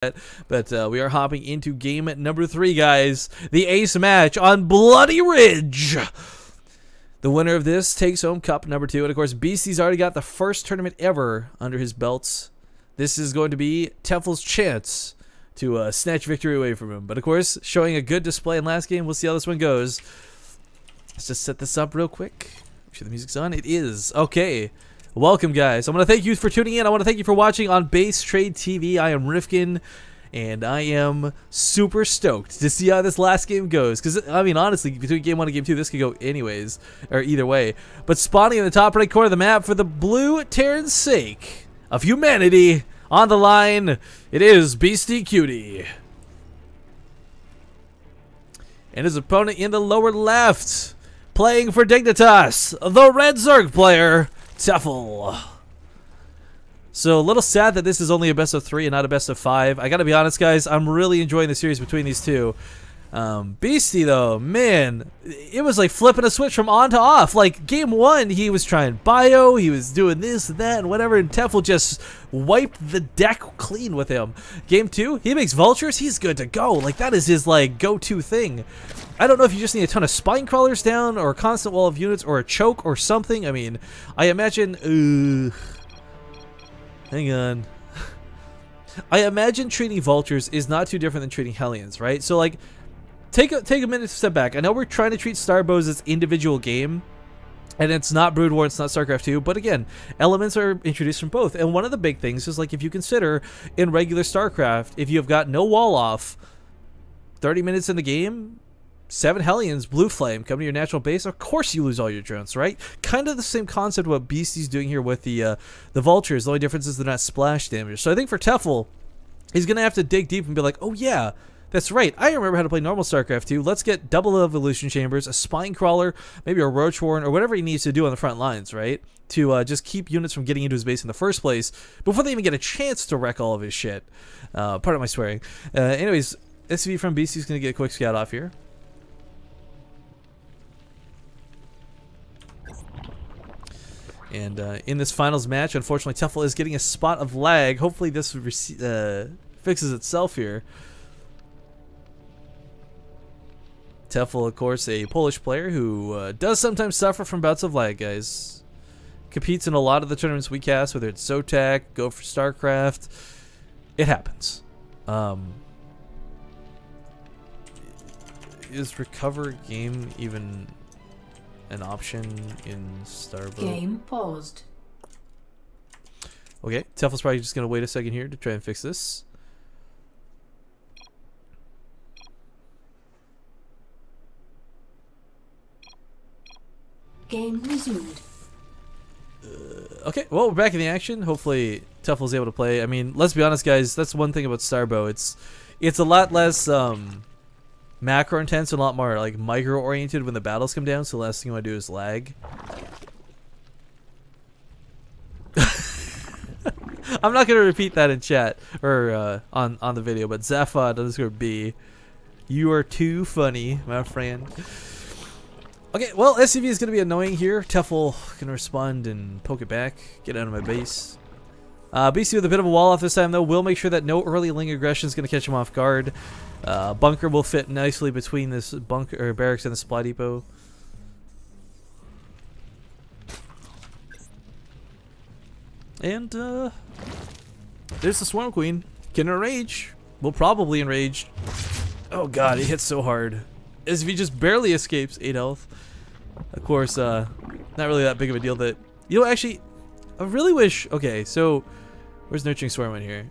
But we are hopping into game number 3, guys. The ace match on Bloody Ridge. The winner of this takes home cup number 2. And, of course, Beasty's already got the first tournament ever under his belts. This is going to be Tefel's chance to snatch victory away from him. But, of course, showing a good display in last game. We'll see how this one goes. Let's just set this up real quick. Make sure the music's on. It is. Okay. Welcome, guys. I want to thank you for tuning in. I want to thank you for watching on Beastyqt TV. I am Rifkin, and I am super stoked to see how this last game goes. Because, I mean, honestly, between game 1 and game 2, this could go anyways, or either way. But spawning in the top right corner of the map for the blue Terran's sake of humanity on the line, it is Beastyqt. And his opponent in the lower left, playing for Dignitas, the Red Zerg player, Tefel. So a little sad that this is only a best of 3 and not a best of 5. I gotta be honest, guys, I'm really enjoying the series between these two. Beasty, though, man, it was like flipping a switch from on to off. Like game 1, he was trying bio, he was doing this and that and whatever, and Tefel just wiped the deck clean with him. Game 2, he makes vultures, he's good to go. Like that is his like go-to thing. I don't know if you just need a ton of spine crawlers down or a constant wall of units or a choke or something. I mean, I imagine... hang on. I imagine treating vultures is not too different than treating Hellions, right? So, like, take a minute to step back. I know we're trying to treat STARBOW as its individual game, and it's not Brood War, it's not StarCraft 2, but again, elements are introduced from both. And one of the big things is, like, if you consider in regular StarCraft, if you've got no wall off, 30 minutes in the game, 7 Hellions, Blue Flame, come to your natural base, of course you lose all your drones, right? Kind of the same concept what Beasty's doing here with the Vultures. The only difference is they're not splash damage. So I think for Tefel, he's going to have to dig deep and be like, oh yeah, that's right, I remember how to play normal StarCraft 2. Let's get double evolution chambers, a spine crawler, maybe a roach warren, or whatever he needs to do on the front lines, right? To just keep units from getting into his base in the first place before they even get a chance to wreck all of his shit. Pardon my swearing. Anyways, SV from Beasty's going to get a quick scout off here. And in this finals match, unfortunately, Tefel is getting a spot of lag. Hopefully this fixes itself here. Tefel, of course, a Polish player who does sometimes suffer from bouts of lag, guys. Competes in a lot of the tournaments we cast, whether it's Zotac, Go for StarCraft. It happens. Is recover game even an option in STARBOW? Game paused. Okay, Tefel's probably just gonna wait a second here to try and fix this. Game resumed. Okay, well, we're back in the action. Hopefully Tefel's able to play. I mean, let's be honest, guys, that's one thing about STARBOW. It's a lot less macro intense and a lot more like micro oriented when the battles come down, so the last thing you want to do is lag. I'm not gonna repeat that in chat or on the video, but Zaphod_B, you are too funny, my friend. Okay, well, SCV is gonna be annoying here. Tefel can respond and poke it back, get out of my base. Beasty with a bit of a wall off this time, though, will make sure that no early Ling aggression is going to catch him off guard. Bunker will fit nicely between this bunker or barracks and the supply depot. And there's the Swarm Queen. Can enrage. Will probably enrage. Oh god, it hits so hard. As if he just barely escapes 8 health. Of course, not really that big of a deal that, you know, actually, I really wish, okay, so where's Nurturing Swarm in here?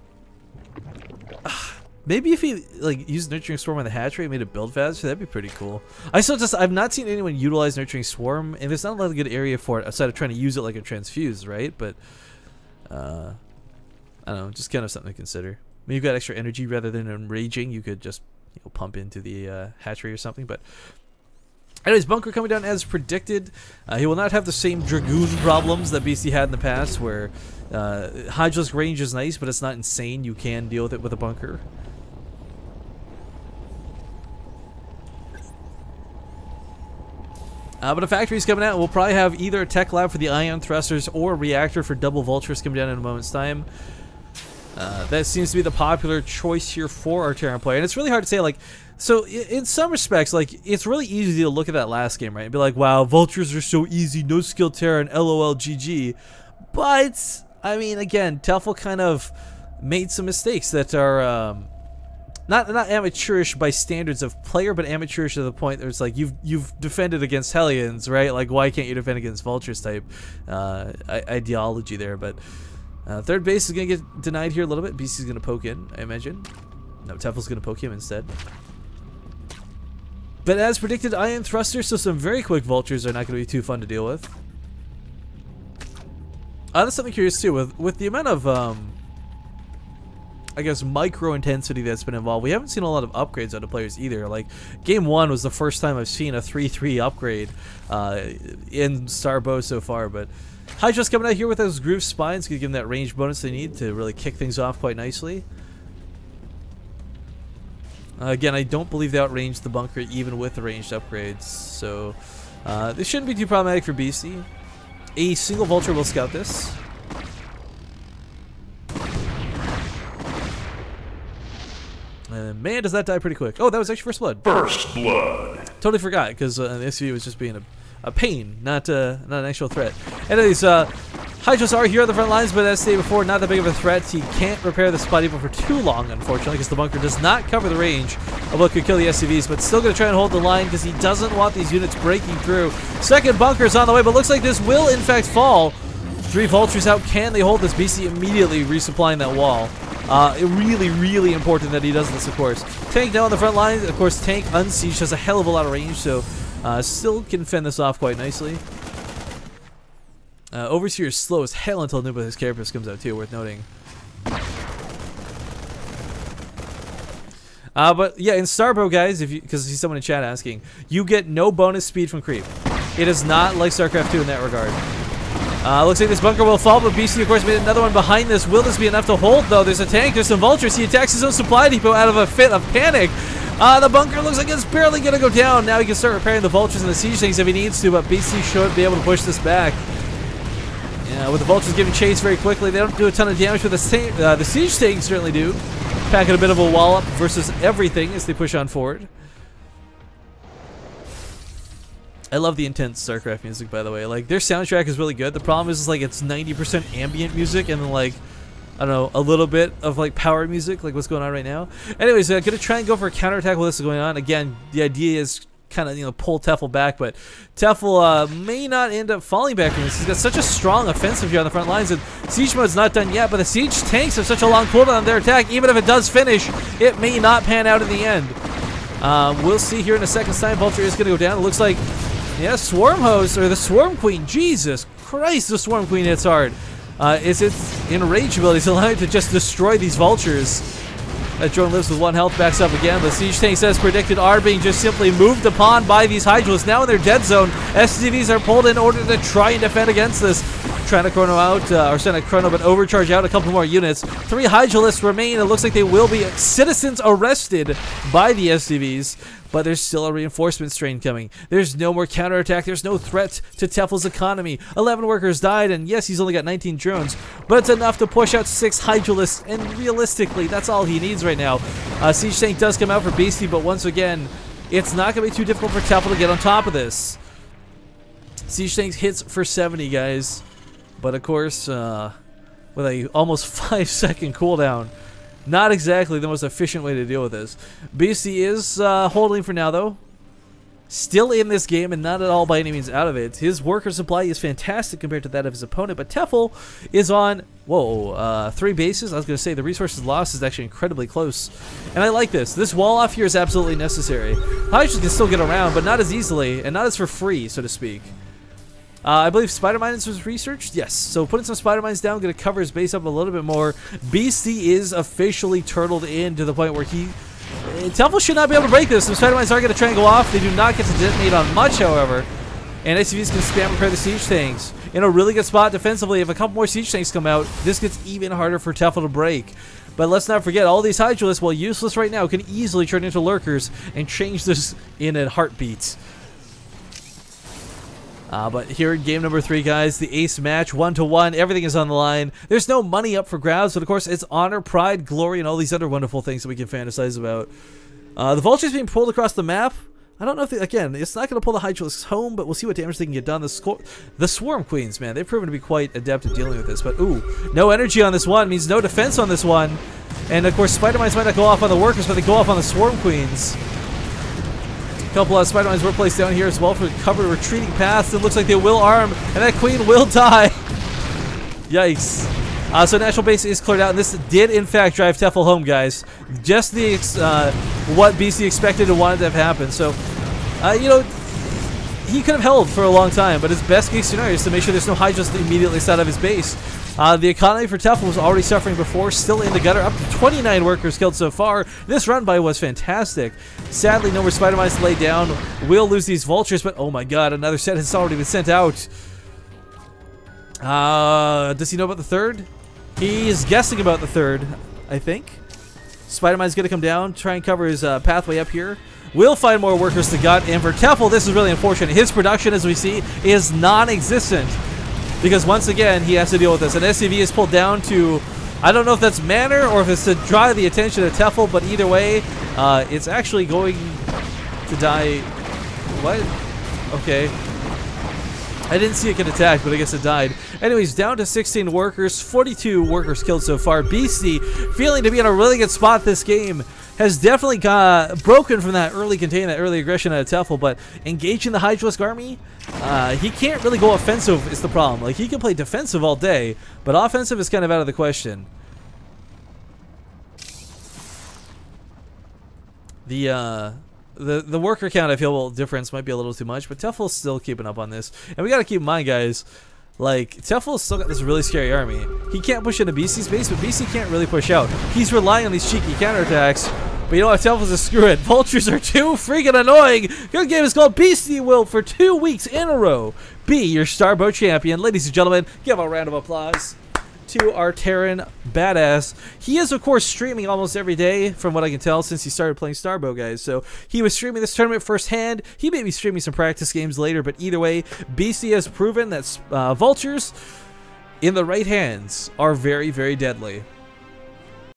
Maybe if he like used Nurturing Swarm on the hatch rate and made it build faster, that'd be pretty could. I've not seen anyone utilize Nurturing Swarm, and there's not a lot of good area for it outside of trying to use it like a transfuse, right? But I don't know, just kind of something to consider. I mean, you've got extra energy rather than enraging, you could just, you know, pump into the hatchery or something. But anyways, Bunker coming down as predicted. He will not have the same Dragoon problems that Beasty had in the past, where Hydra's range is nice, but it's not insane. You can deal with it with a Bunker. But a factory's coming out. We'll probably have either a tech lab for the ion thrusters or a reactor for double vultures coming down in a moment's time. That seems to be the popular choice here for our Terran player. And it's really hard to say, like, so in some respects, like, it's really easy to look at that last game, right, and be like, wow, vultures are so easy, no skill Terran, LOL, GG. But, I mean, again, Tefel kind of made some mistakes that are not amateurish by standards of player, but amateurish to the point that it's like you've defended against Hellions, right? Like, why can't you defend against vultures type ideology there? But third base is gonna get denied here a little bit. BC's gonna poke in, I imagine. No, Tefel's gonna poke him instead. But as predicted, ion thruster, so some very quick vultures are not gonna be too fun to deal with. That's something curious too, with the amount of I guess micro intensity that's been involved. We haven't seen a lot of upgrades out of players either. Like, game 1 was the first time I've seen a 3-3 upgrade in sTARBOW so far. But Hydra's coming out here with those groove spines, gonna give them that range bonus they need to really kick things off quite nicely. Again, I don't believe they outranged the bunker even with the ranged upgrades, so this shouldn't be too problematic for Beasty. A single vulture will scout this. And man, does that die pretty quick. Oh, that was actually first blood. First blood. Totally forgot, because the SUV was just being a pain, not an actual threat. Anyways, Hydras are here on the front lines, but as stated before, not that big of a threat. He can't repair the spot even for too long, unfortunately, because the bunker does not cover the range of what could kill the SUVs, but still going to try and hold the line because he doesn't want these units breaking through. Second bunker is on the way, but looks like this will, in fact, fall. 3 vultures out. Can they hold this? BC immediately resupplying that wall. Really, really important that he does this, of course. Tank now on the front line. Of course, Tank unsieged has a hell of a lot of range, so still can fend this off quite nicely. Overseer is slow as hell until Nuba his carapace comes out too, worth noting. But yeah, in sTARBOW, guys, because I see someone in chat asking, you get no bonus speed from creep. It is not like StarCraft 2 in that regard. Looks like this bunker will fall, but BC, of course, made another one behind this. Will this be enough to hold, though? There's a tank, there's some vultures. He attacks his own supply depot out of a fit of panic. The bunker looks like it's barely going to go down. Now he can start repairing the vultures and the siege tanks if he needs to, but BC should be able to push this back. Yeah, with the vultures giving chase very quickly, they don't do a ton of damage, but the siege tanks certainly do. Packing a bit of a wall up versus everything as they push on forward. I love the intense StarCraft music, by the way. Like, their soundtrack is really good. The problem is like it's 90% ambient music and then, like, I don't know, a little bit of like power music, like what's going on right now. Anyways, I'm gonna try and go for a counterattack while this is going on. Again, the idea is kind of, you know, pull Tefel back, but Tefel may not end up falling back from this. He's got such a strong offensive here on the front lines, and siege mode's not done yet, but the siege tanks have such a long cooldown on their attack. Even if it does finish, it may not pan out in the end. We'll see here in a second time. Vulture is gonna go down. It looks like, yeah, Swarm Host, or the Swarm Queen. Jesus Christ, the Swarm Queen hits hard. Its enrage ability is allowing it to just destroy these vultures. That drone lives with 1 health, backs up again. The siege tanks, as predicted, are being just simply moved upon by these Hydrals. Now in their dead zone, SCVs are pulled in order to try and defend against this. Trying to chrono out, or send a chrono, but overcharge out a couple more units. 3 Hydralists remain. It looks like they will be citizens arrested by the SCVs. But there's still a reinforcement strain coming. There's no more counterattack. There's no threat to Tefel's economy. 11 workers died, and yes, he's only got 19 drones, but it's enough to push out 6 Hydralists, and realistically, that's all he needs right now. Siege Tank does come out for Beasty, but once again, it's not going to be too difficult for Tefel to get on top of this. Siege Tank hits for 70, guys, but of course, with a almost 5-second cooldown. Not exactly the most efficient way to deal with this. Beasty is holding for now, though. Still in this game and not at all by any means out of it. His worker supply is fantastic compared to that of his opponent, but Tefel is on, 3 bases. I was going to say the resources lost is actually incredibly close. And I like this. This wall off here is absolutely necessary. Hydras can still get around, but not as easily, and not as for free, so to speak. I believe Spider Mines was researched. Yes, so putting some Spider Mines down, going to cover his base up a little bit more. Beasty is officially turtled in to the point where Tefel should not be able to break this. Some Spider Mines are going to try and go off. They do not get to detonate on much, however. And SCVs can spam repair the siege tanks. In a really good spot defensively. If a couple more siege tanks come out, this gets even harder for Tefel to break. But let's not forget, all these Hydralists, while useless right now, can easily turn into lurkers and change this in a heartbeat. But here in game number 3, guys, the ace match, 1-1, everything is on the line. There's no money up for grabs, but of course it's honor, pride, glory, and all these other wonderful things that we can fantasize about. The vulture's being pulled across the map. I don't know if, again, it's not going to pull the Hydralisks home, but we'll see what damage they can get done. The Swarm Queens, man, they've proven to be quite adept at dealing with this. But, ooh, no energy on this one means no defense on this one. And, of course, Spider Mines might not go off on the workers, but they go off on the Swarm Queens. A couple of Spider Mines were placed down here as well for cover retreating paths. It looks like they will arm, and that Queen will die. Yikes. So National Base is cleared out, and this did, in fact, drive Tefel home, guys. Just the what BC expected and wanted to have happen. So, you know, he could have held for a long time, but his best case scenario is to make sure there's no Hydras immediately outside of his base. The economy for Tefel was already suffering before, still in the gutter, up to 29 workers killed so far. This run by was fantastic. Sadly, no more Spider Mines to lay down. We'll lose these vultures, but oh my god, another set has already been sent out. Does he know about the third? He is guessing about the third, I think. Spider-Man's going to come down, try and cover his pathway up here. We'll find more workers to gut, and for Tefel, this is really unfortunate. His production, as we see, is non-existent. Because once again, he has to deal with this. An SCV is pulled down to, I don't know if that's manner or if it's to draw the attention of Tefel, but either way, it's actually going to die. What? Okay. I didn't see it get attacked, but I guess it died. Anyways, down to 16 workers, 42 workers killed so far. Beasty, feeling to be in a really good spot this game, has definitely got broken from that early containment, that early aggression out of Tefel, but engaging the Hydralisk army, he can't really go offensive is the problem. Like, he can play defensive all day, but offensive is kind of out of the question. The worker count, I feel, difference might be a little too much, but Tefel's still keeping up on this. And we gotta keep in mind, guys, like, Tefel's still got this really scary army. He can't push into BC's base, but BC can't really push out. He's relying on these cheeky counterattacks. But you know what, Tefel's a screw it. Vultures are too freaking annoying. Good game is called Beastyqt for 2 weeks in a row. Be your STARBOW champion. Ladies and gentlemen, give a round of applause to our Terran badass. He is, of course, streaming almost every day, from what I can tell, since he started playing STARBOW, guys. So he was streaming this tournament firsthand. He may be streaming some practice games later, but either way, BC has proven that vultures in the right hands are very, very deadly.